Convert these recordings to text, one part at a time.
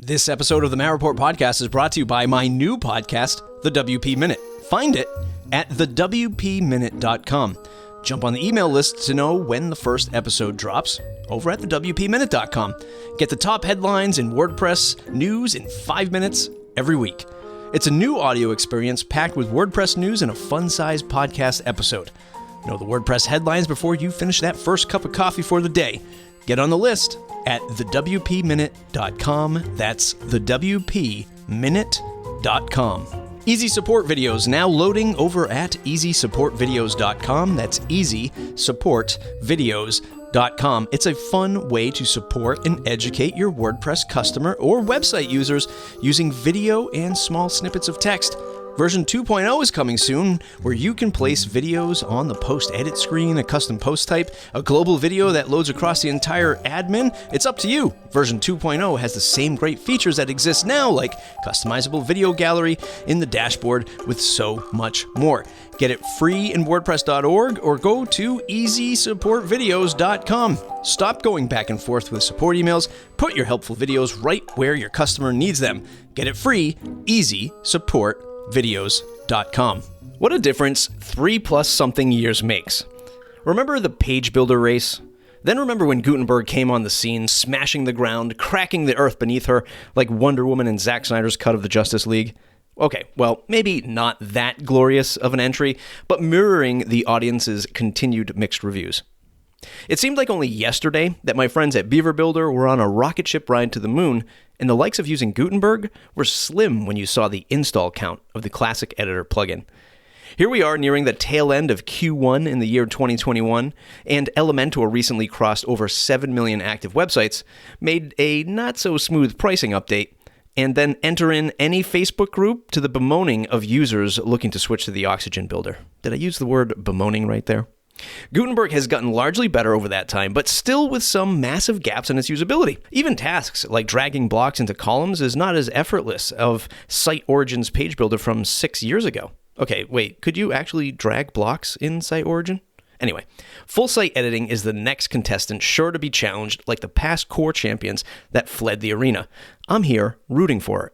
This episode of the Matt Report podcast is brought to you by my new podcast, The WP Minute. Find it at thewpminute.com. Jump on the email list to know when the first episode drops over at thewpminute.com. Get the top headlines in WordPress news in 5 minutes every week. It's a new audio experience packed with WordPress news and a fun-sized podcast episode. Know the WordPress headlines before you finish that first cup of coffee for the day. Get on the list at thewpminute.com. That's thewpminute.com. Easy support videos now loading over at easysupportvideos.com. That's easysupportvideos.com. It's a fun way to support and educate your WordPress customer or website users using video and small snippets of text. Version 2.0 is coming soon, where you can place videos on the post edit screen, a custom post type, a global video that loads across the entire admin. It's up to you. Version 2.0 has the same great features that exist now, like customizable video gallery in the dashboard with so much more. Get it free in WordPress.org or go to EasySupportVideos.com. Stop going back and forth with support emails. Put your helpful videos right where your customer needs them. Get it free, EasySupportVideos.com. What a difference 3+ something years makes. Remember the page builder race? Then remember when Gutenberg came on the scene, smashing the ground, cracking the earth beneath her like Wonder Woman in Zack Snyder's cut of the Justice League? Okay, well, maybe not that glorious of an entry, but mirroring the audience's continued mixed reviews. It seemed like only yesterday that my friends at Beaver Builder were on a rocket ship ride to the moon, and the likes of using Gutenberg were slim when you saw the install count of the classic editor plugin. Here we are nearing the tail end of Q1 in the year 2021, and Elementor recently crossed over 7 million active websites, made a not-so-smooth pricing update, and then enter in any Facebook group to the bemoaning of users looking to switch to the Oxygen builder. Did I use the word bemoaning right there? Gutenberg has gotten largely better over that time, but still with some massive gaps in its usability. Even tasks like dragging blocks into columns is not as effortless of SiteOrigin's page builder from 6 years ago. Okay, wait, could you actually drag blocks in SiteOrigin? Anyway, full site editing is the next contestant sure to be challenged like the past core champions that fled the arena. I'm here rooting for it.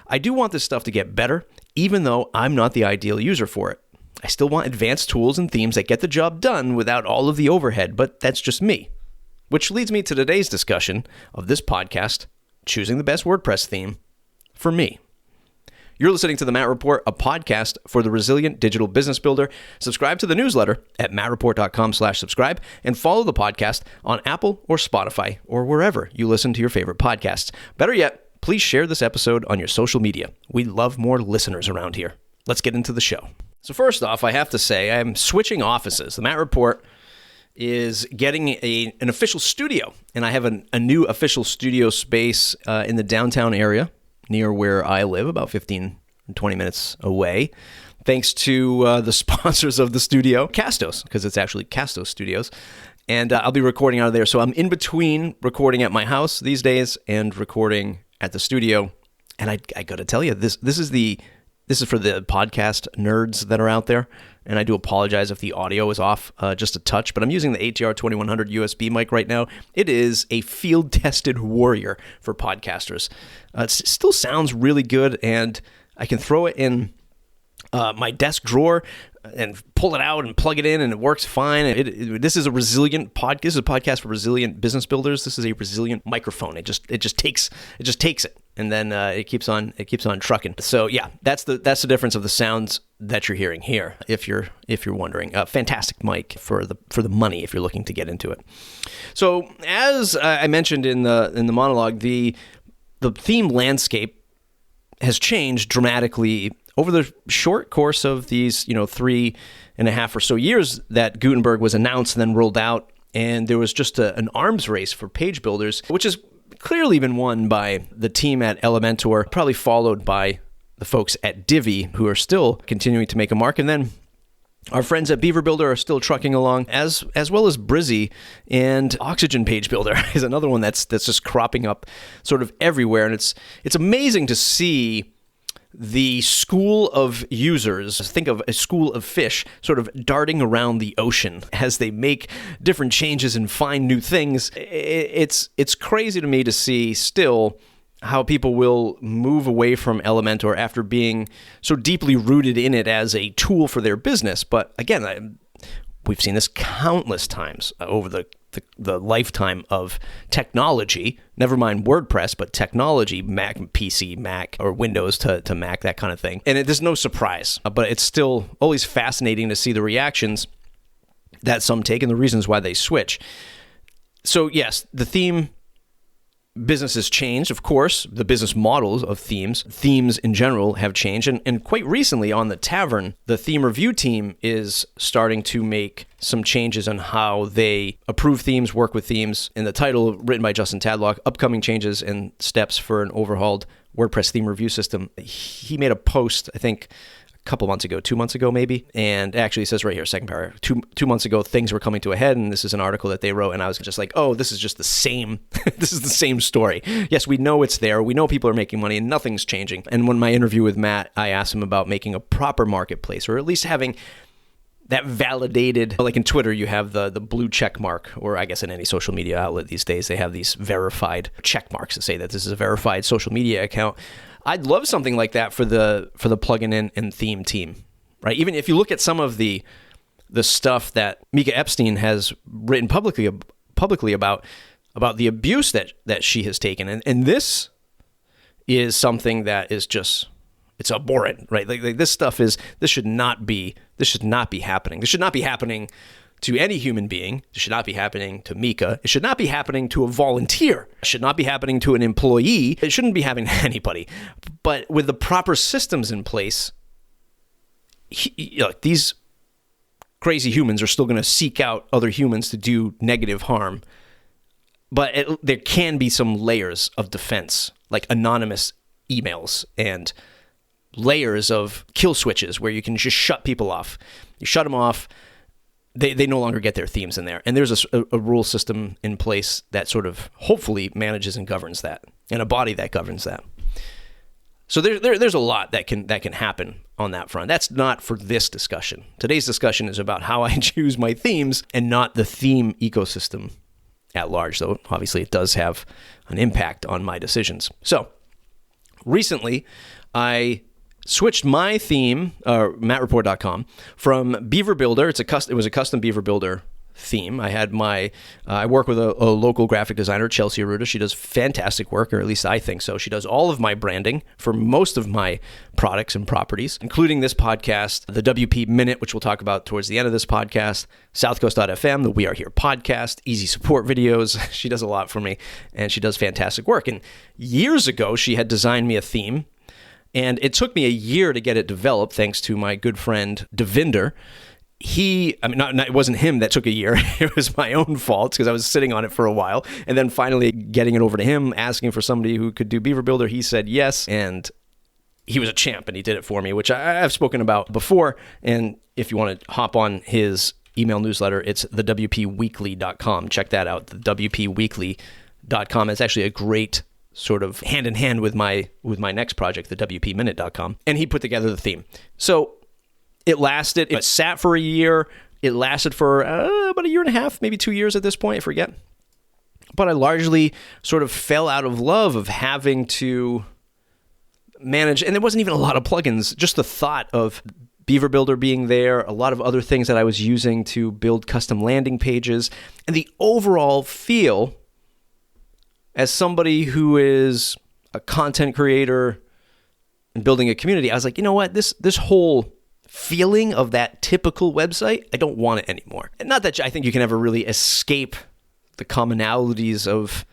I do want this stuff to get better, even though I'm not the ideal user for it. I still want advanced tools and themes that get the job done without all of the overhead, but that's just me. Which leads me to today's discussion of this podcast, choosing the best WordPress theme for me. You're listening to The Matt Report, a podcast for the resilient digital business builder. Subscribe to the newsletter at mattreport.com/subscribe and follow the podcast on Apple or Spotify or wherever you listen to your favorite podcasts. Better yet, please share this episode on your social media. We love more listeners around here. Let's get into the show. So first off, I have to say I'm switching offices. The Matt Report is getting an official studio, and I have a new official studio space in the downtown area near where I live, about 15 and 20 minutes away, thanks to the sponsors of the studio, Castos, because it's actually Castos Studios, and I'll be recording out of there. So I'm in between recording at my house these days and recording at the studio, and I got to tell you, this is for the podcast nerds that are out there, and I do apologize if the audio is off just a touch, but I'm using the ATR 2100 USB mic right now. It is a field-tested warrior for podcasters. It still sounds really good, and I can throw it in my desk drawer and pull it out and plug it in, and it works fine. This is a resilient podcast. This is a podcast for resilient business builders. This is a resilient microphone. It just takes it, and then it keeps on trucking. So yeah, that's the difference of the sounds that you're hearing here. If you're wondering, fantastic mic for the money if you're looking to get into it. So as I mentioned in the monologue, the theme landscape has changed dramatically over the short course of these, 3.5 or so years that Gutenberg was announced and then rolled out, and there was just an arms race for page builders, which has clearly been won by the team at Elementor, probably followed by the folks at Divi, who are still continuing to make a mark, and then our friends at Beaver Builder are still trucking along, as well as Brizzy, and Oxygen Page Builder is another one that's just cropping up sort of everywhere, and it's amazing to see the school of users, think of a school of fish, sort of darting around the ocean as they make different changes and find new things. It's crazy to me to see still how people will move away from Elementor after being so deeply rooted in it as a tool for their business. But again, we've seen this countless times over the lifetime of technology, never mind WordPress, but technology, Mac, PC, Mac, or Windows to Mac, that kind of thing. And there's no surprise, but it's still always fascinating to see the reactions that some take and the reasons why they switch. So yes, the theme business has changed, of course. The business models of themes in general have changed. And quite recently on the Tavern, the theme review team is starting to make some changes on how they approve themes, work with themes. In the title, written by Justin Tadlock, Upcoming Changes and Steps for an Overhauled WordPress Theme Review System. He made a post, I think, couple months ago, 2 months ago maybe, and actually it says right here, second paragraph, two months ago things were coming to a head, and this is an article that they wrote, and I was just like, oh, this is just the same this is the same story. Yes, we know it's there, we know people are making money, and nothing's changing. And when my interview with Matt, I asked him about making a proper marketplace, or at least having that validated, like in Twitter, you have the blue check mark, or I guess in any social media outlet these days, they have these verified check marks to say that this is a verified social media account. I'd love something like that for the plugin and theme team, right? Even if you look at some of the stuff that Mika Epstein has written publicly about the abuse that she has taken, and this is something that is just, it's abhorrent, right? Like this should not be happening. This should not be happening to any human being. It should not be happening to Mika. It should not be happening to a volunteer. It should not be happening to an employee. It shouldn't be happening to anybody. But with the proper systems in place, these crazy humans are still going to seek out other humans to do negative harm. But there can be some layers of defense, like anonymous emails and layers of kill switches where you can just shut people off. You shut them off, they no longer get their themes in there. And there's a rule system in place that sort of hopefully manages and governs that, and a body that governs that. So there's a lot that can happen on that front. That's not for this discussion. Today's discussion is about how I choose my themes and not the theme ecosystem at large, though obviously it does have an impact on my decisions. So recently, I switched my theme, mattreport.com, from Beaver Builder. It was a custom Beaver Builder theme. I had I work with a local graphic designer, Chelsea Aruda. She does fantastic work, or at least I think so. She does all of my branding for most of my products and properties, including this podcast, the WP Minute, which we'll talk about towards the end of this podcast, Southcoast.fm, the We Are Here podcast, easy support videos. She does a lot for me, and she does fantastic work. And years ago, she had designed me a theme, and it took me a year to get it developed, thanks to my good friend, Devinder. It wasn't him that took a year. It was my own fault because I was sitting on it for a while. And then finally getting it over to him, asking for somebody who could do Beaver Builder, he said yes. And he was a champ, and he did it for me, which I've spoken about before. And if you want to hop on his email newsletter, it's thewpweekly.com. Check that out, thewpweekly.com. It's actually a great sort of hand in hand with my next project, the wpminute.com. And he put together the theme. So it sat for a year. It lasted for about a year and a half, maybe 2 years at this point, I forget. But I largely sort of fell out of love of having to manage, and there wasn't even a lot of plugins, just the thought of Beaver Builder being there, a lot of other things that I was using to build custom landing pages, and the overall feel as somebody who is a content creator and building a community. I was like, you know what, this whole feeling of that typical website, I don't want it anymore. And not that I think you can ever really escape the commonalities of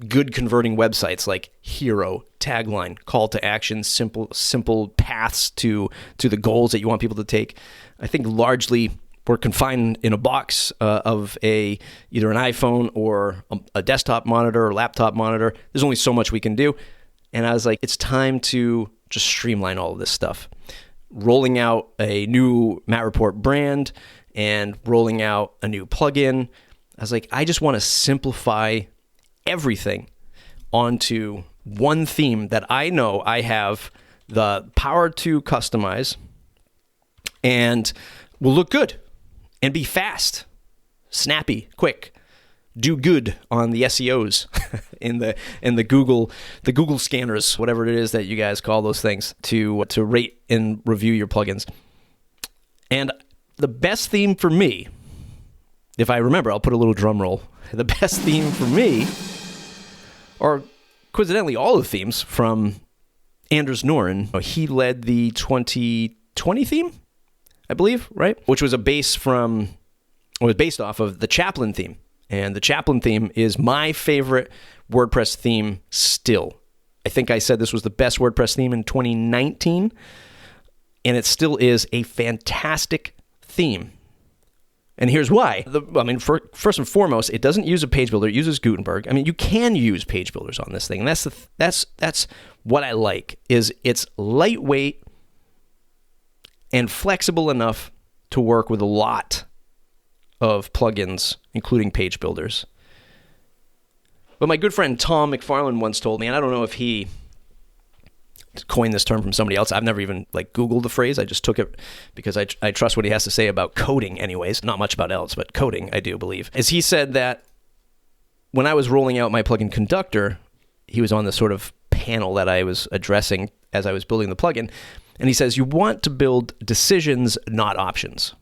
good converting websites like hero, tagline, call to action, simple paths to the goals that you want people to take. I think largely we're confined in a box of either an iPhone or a desktop monitor or laptop monitor. There's only so much we can do. And I was like, it's time to just streamline all of this stuff. Rolling out a new Matt Report brand and rolling out a new plugin. I was like, I just want to simplify everything onto one theme that I know I have the power to customize and will look good and be fast, snappy, quick, do good on the SEOs in the Google scanners, whatever it is that you guys call those things, to rate and review your plugins. And the best theme for me, if I remember, I'll put a little drum roll. The best theme for me, or coincidentally all the themes from Anders Noren. He led the 2020 theme, I believe, right? Which was based off of the Chaplin theme. And the Chaplin theme is my favorite WordPress theme still. I think I said this was the best WordPress theme in 2019, and it still is a fantastic theme. And here's why. First and foremost, it doesn't use a page builder. It uses Gutenberg. I mean, you can use page builders on this thing. And that's what I like, is it's lightweight and flexible enough to work with a lot of plugins, including page builders. But my good friend Tom McFarlane once told me, and I don't know if he coined this term from somebody else. I've never even Googled the phrase. I just took it because I trust what he has to say about coding anyways. Not much about else, but coding, I do believe. As he said that when I was rolling out my plugin Conductor, he was on the sort of panel that I was addressing as I was building the plugin. And he says, you want to build decisions, not options.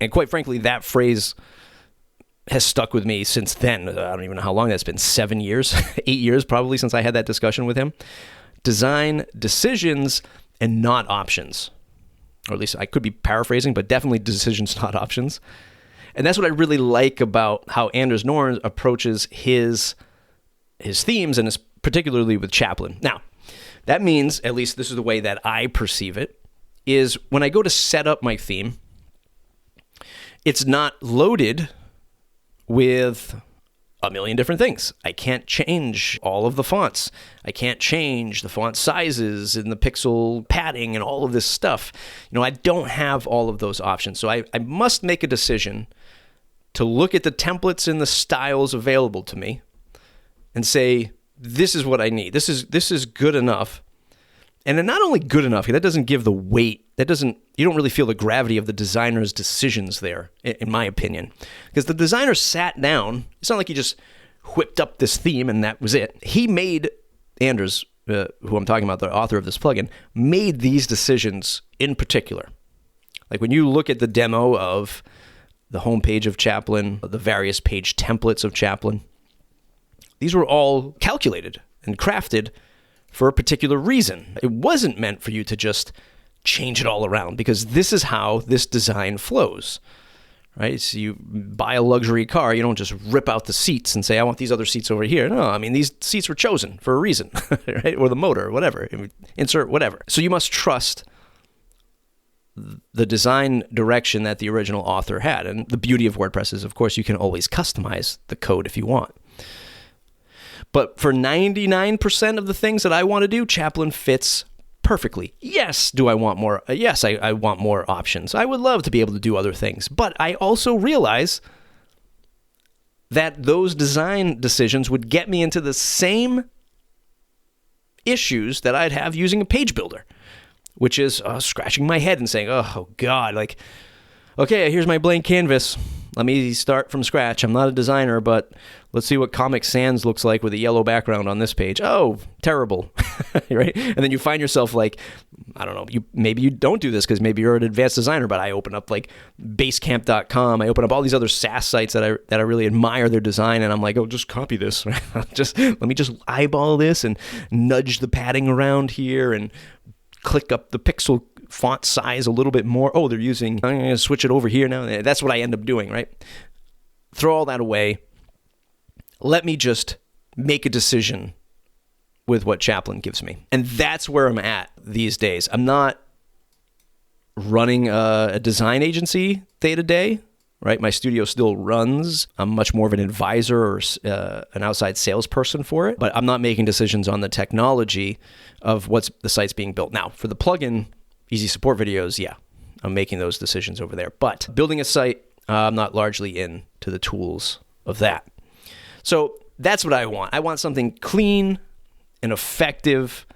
And quite frankly, that phrase has stuck with me since then. I don't even know how long that's been, 7 years, 8 years probably since I had that discussion with him. Design decisions and not options. Or at least I could be paraphrasing, but definitely decisions, not options. And that's what I really like about how Anders Noren approaches his themes, and it's particularly with Chaplin. Now, that means, at least this is the way that I perceive it, is when I go to set up my theme, it's not loaded with a million different things. I can't change all of the fonts. I can't change the font sizes and the pixel padding and all of this stuff. I don't have all of those options. So I must make a decision to look at the templates and the styles available to me and say, this is what I need. This is good enough. And then not only good enough, that doesn't give the weight. You don't really feel the gravity of the designer's decisions there, in my opinion. Because the designer sat down. It's not like he just whipped up this theme and that was it. He made, Anders, who I'm talking about, the author of this plugin, made these decisions in particular. Like when you look at the demo of the homepage of Chaplin, the various page templates of Chaplin, these were all calculated and crafted for a particular reason. It wasn't meant for you to just change it all around, because this is how this design flows, right? So you buy a luxury car, you don't just rip out the seats and say, I want these other seats over here. No, these seats were chosen for a reason, right? Or the motor, or whatever, insert whatever. So you must trust the design direction that the original author had. And the beauty of WordPress is, of course, you can always customize the code if you want. But for 99% of the things that I want to do, Chaplin fits perfectly. Yes, do I want more? Yes, I want more options. I would love to be able to do other things. But I also realize that those design decisions would get me into the same issues that I'd have using a page builder, which is scratching my head and saying, oh, God, okay, here's my blank canvas. Let me start from scratch. I'm not a designer, but let's see what Comic Sans looks like with a yellow background on this page. Oh, terrible, right? And then you find yourself I don't know, maybe you don't do this because maybe you're an advanced designer, but I open up Basecamp.com. I open up all these other SaaS sites that I really admire their design, and I'm like, oh, just copy this. Let me just eyeball this and nudge the padding around here and click up the pixel font size a little bit more. Oh, they're using, I'm going to switch it over here now. That's what I end up doing, right? Throw all that away. Let me just make a decision with what Chaplin gives me. And that's where I'm at these days. I'm not running a design agency day to day, right? My studio still runs. I'm much more of an advisor or an outside salesperson for it, but I'm not making decisions on the technology of what's the site's being built. Now, for the plugin easy support videos, yeah, I'm making those decisions over there. But building a site, I'm not largely into the tools of that. So that's what I want. I want something clean and effective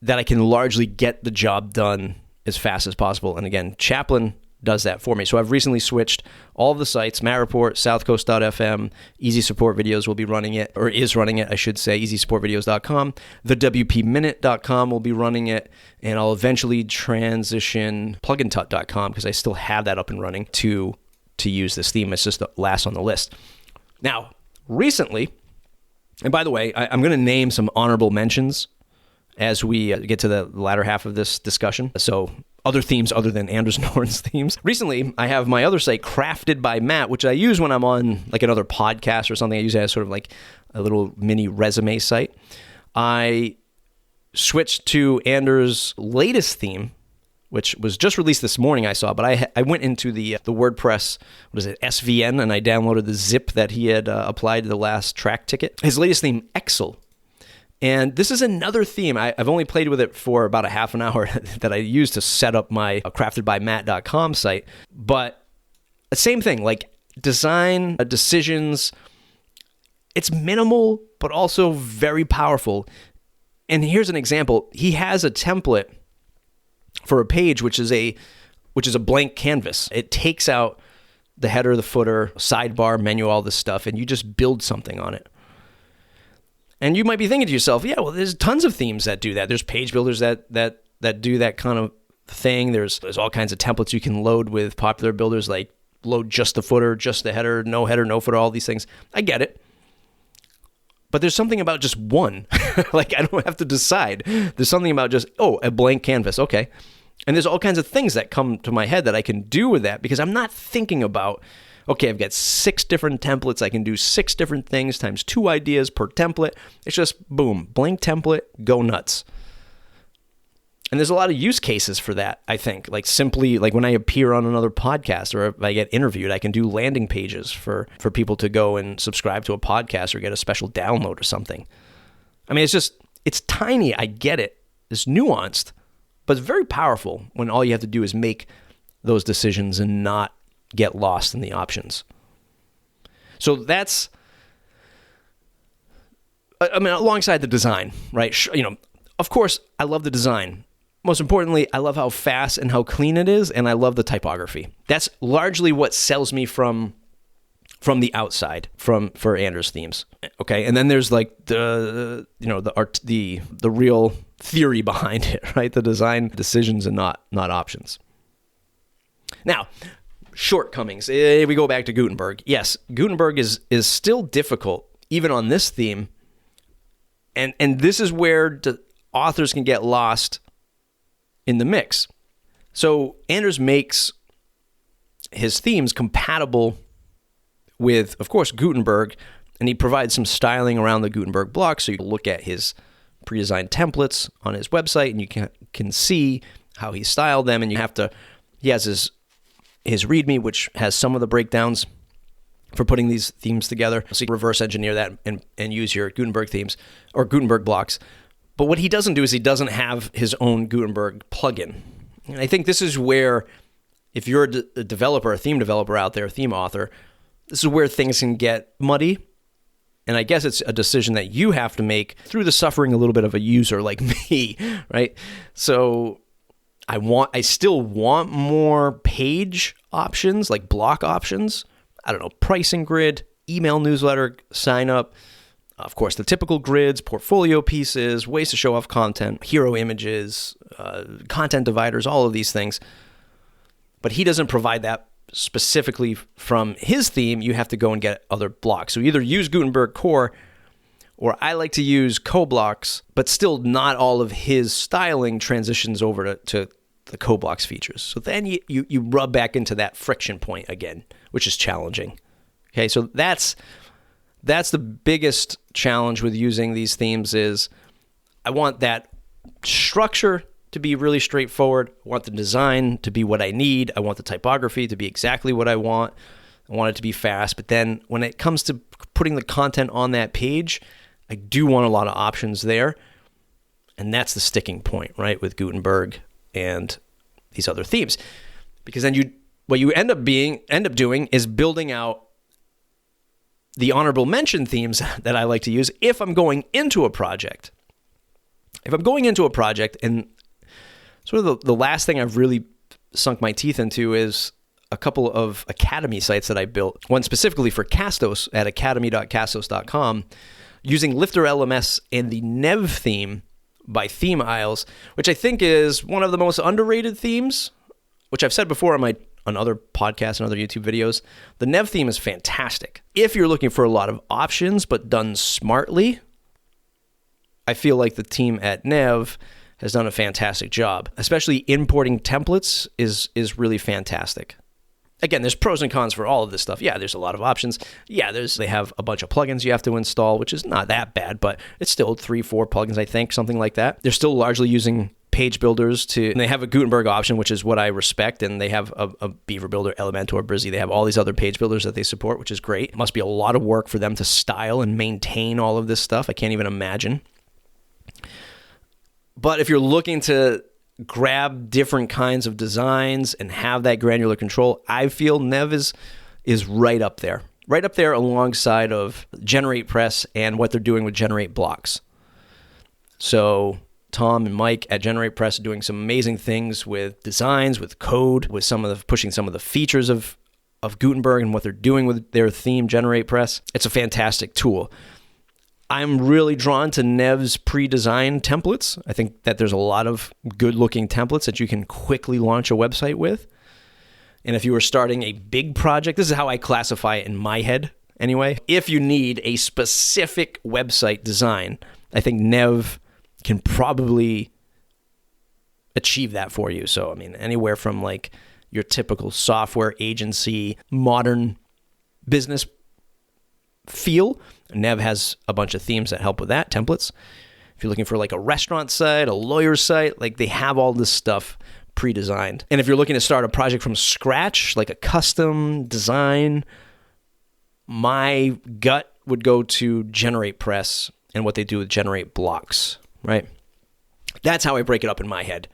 that I can largely get the job done as fast as possible. And again, Chaplin does that for me. So I've recently switched all of the sites. Matterport, southcoast.fm, Easy Support Videos will be running it, or is running it, I should say, easysupportvideos.com. thewpminute.com will be running it, and I'll eventually transition plugintut.com, because I still have that up and running to use this theme. It's just the last on the list. Now, recently, and by the way, I'm going to name some honorable mentions as we get to the latter half of this discussion. So other themes other than Anders Norden's themes. Recently, I have my other site, Crafted by Matt, which I use when I'm on like another podcast or something. I use it as sort of like a little mini resume site. I switched to Anders' latest theme, which was just released this morning, I saw, but I went into the WordPress, SVN, and I downloaded the zip that he had applied to the last track ticket. His latest theme, Excel. And this is another theme. I've only played with it for about a half an hour that I used to set up my craftedbymatt.com site. But same thing, like design, decisions, it's minimal, but also very powerful. And here's an example. He has a template for a page, which is a blank canvas. It takes out the header, the footer, sidebar, menu, all this stuff, and you just build something on it. And you might be thinking to yourself, yeah, well, there's tons of themes that do that. There's page builders that do that kind of thing. There's all kinds of templates you can load with popular builders, like load just the footer, just the header, no footer, all these things. I get it. But there's something about just one. Like, I don't have to decide. There's something about just, a blank canvas. Okay. And there's all kinds of things that come to my head that I can do with that, because I'm not thinking about, okay, I've got 6 different templates. I can do 6 different things times 2 ideas per template. It's just, boom, blank template, go nuts. And there's a lot of use cases for that, I think. Like simply, like when I appear on another podcast or if I get interviewed, I can do landing pages for people to go and subscribe to a podcast or get a special download or something. I mean, it's tiny. I get it. It's nuanced, but it's very powerful when all you have to do is make those decisions and not get lost in the options. So that's, alongside the design, right? Of course, I love the design. Most importantly, I love how fast and how clean it is, and I love the typography. That's largely what sells me from the outside for Anders themes. Okay, and then there's like the art, the real theory behind it, right? The design decisions and not options. Now, shortcomings. We go back to Gutenberg. Yes, Gutenberg is still difficult, even on this theme. And this is where the authors can get lost in the mix. So Anders makes his themes compatible with, of course, Gutenberg, and he provides some styling around the Gutenberg block, so you can look at his pre-designed templates on his website, and you can see how he styled them, and he has his README, which has some of the breakdowns for putting these themes together. So you can reverse engineer that and use your Gutenberg themes or Gutenberg blocks. But what he doesn't do is he doesn't have his own Gutenberg plugin. And I think this is where, if you're a developer, a theme developer out there, a theme author, this is where things can get muddy. And I guess it's a decision that you have to make through the suffering a little bit of a user like me, right? So I still want more page options, like block options. I don't know, pricing grid, email newsletter, sign up. Of course, the typical grids, portfolio pieces, ways to show off content, hero images, content dividers, all of these things. But he doesn't provide that specifically from his theme. You have to go and get other blocks. So either use Gutenberg Core, or I like to use CoBlocks, but still not all of his styling transitions over to the CoBlocks features. So then you rub back into that friction point again, which is challenging. Okay, so that's the biggest challenge with using these themes is I want that structure to be really straightforward. I want the design to be what I need. I want the typography to be exactly what I want. I want it to be fast. But then when it comes to putting the content on that page, I do want a lot of options there. And that's the sticking point, right, with Gutenberg and these other themes. Because then what you end up doing is building out the honorable mention themes that I like to use if I'm going into a project. If I'm going into a project, and sort of the last thing I've really sunk my teeth into is a couple of Academy sites that I built. One specifically for Castos at academy.castos.com, using Lifter LMS and the Nev theme by Theme Isles, which I think is one of the most underrated themes, which I've said before on other podcasts and other YouTube videos. The Nev theme is fantastic. If you're looking for a lot of options but done smartly, I feel like the team at Nev has done a fantastic job. Especially importing templates is really fantastic. Again, there's pros and cons for all of this stuff. Yeah, there's a lot of options. Yeah, they have a bunch of plugins you have to install, which is not that bad, but it's still 3-4 plugins, I think, something like that. They're still largely using page builders and they have a Gutenberg option, which is what I respect, and they have a Beaver Builder, Elementor, Brizzy. They have all these other page builders that they support, which is great. It must be a lot of work for them to style and maintain all of this stuff. I can't even imagine. But if you're looking to grab different kinds of designs and have that granular control, I feel Nev is right up there alongside of GeneratePress and what they're doing with Generate Blocks. So Tom and Mike at GeneratePress are doing some amazing things with designs, with code, with pushing some of the features of Gutenberg and what they're doing with their theme GeneratePress. It's a fantastic tool. I'm really drawn to Nev's pre-designed templates. I think that there's a lot of good-looking templates that you can quickly launch a website with. And if you were starting a big project, this is how I classify it in my head anyway. If you need a specific website design, I think Nev can probably achieve that for you. So, I mean, anywhere from like your typical software agency, modern business feel, Nev has a bunch of themes that help with that, templates. If you're looking for like a restaurant site, a lawyer site, like they have all this stuff pre-designed. And if you're looking to start a project from scratch, like a custom design, my gut would go to GeneratePress and what they do with Generate Blocks, right? That's how I break it up in my head.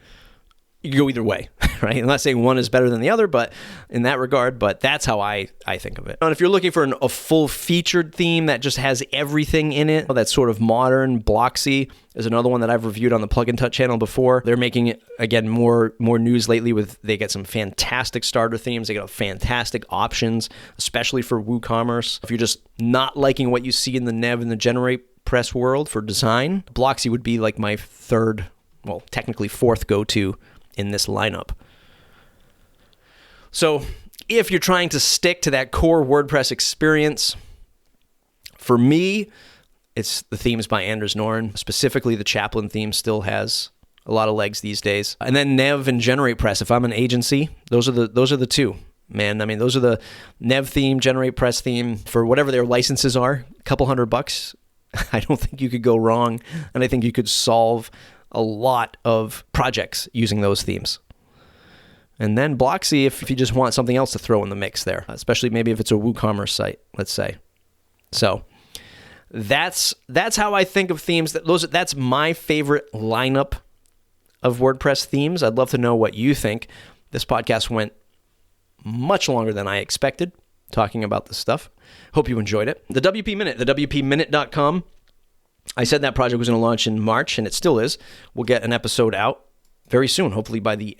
You can go either way, right? I'm not saying one is better than the other, but in that regard, but that's how I think of it. And if you're looking for a full-featured theme that just has everything in it, that's sort of modern, Blocksy is another one that I've reviewed on the Plugin Tut channel before. They're making, again, more news lately they get some fantastic starter themes. They got fantastic options, especially for WooCommerce. If you're just not liking what you see in the Nev and the GeneratePress world for design, Blocksy would be like my third, well, technically fourth go-to in this lineup. So if you're trying to stick to that core WordPress experience, for me, it's the themes by Anders Noren. Specifically, the Chaplin theme still has a lot of legs these days. And then Nev and GeneratePress. If I'm an agency, those are the two. Man, I mean, those are the Nev theme, GeneratePress theme, for whatever their licenses are, a couple $100. I don't think you could go wrong, and I think you could solve a lot of projects using those themes. And then Blocksy if you just want something else to throw in the mix there, especially maybe if it's a WooCommerce site, let's say. So that's how I think of themes. That's my favorite lineup of WordPress themes. I'd love to know what you think. This podcast went much longer than I expected talking about this stuff. Hope you enjoyed it. The WP Minute, the WPMinute.com. I said that project was going to launch in March, and it still is. We'll get an episode out very soon, hopefully by the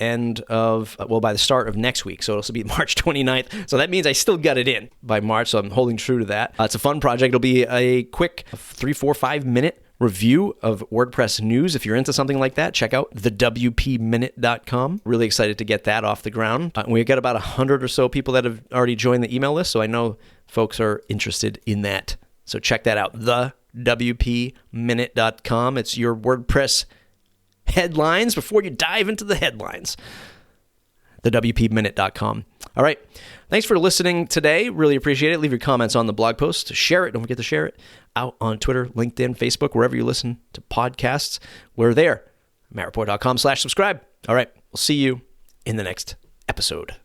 start of next week. So it'll be March 29th. So that means I still got it in by March, so I'm holding true to that. It's a fun project. It'll be a quick 3, 4, 5 minute review of WordPress news. If you're into something like that, check out thewpminute.com. Really excited to get that off the ground. We've got about 100 or so people that have already joined the email list, so I know folks are interested in that. So check that out, thewpminute.com. It's your WordPress headlines before you dive into the headlines. thewpminute.com. All right. Thanks for listening today. Really appreciate it. Leave your comments on the blog post. Share it. Don't forget to share it out on Twitter, LinkedIn, Facebook, wherever you listen to podcasts. We're there. mattreport.com/subscribe. All right. We'll see you in the next episode.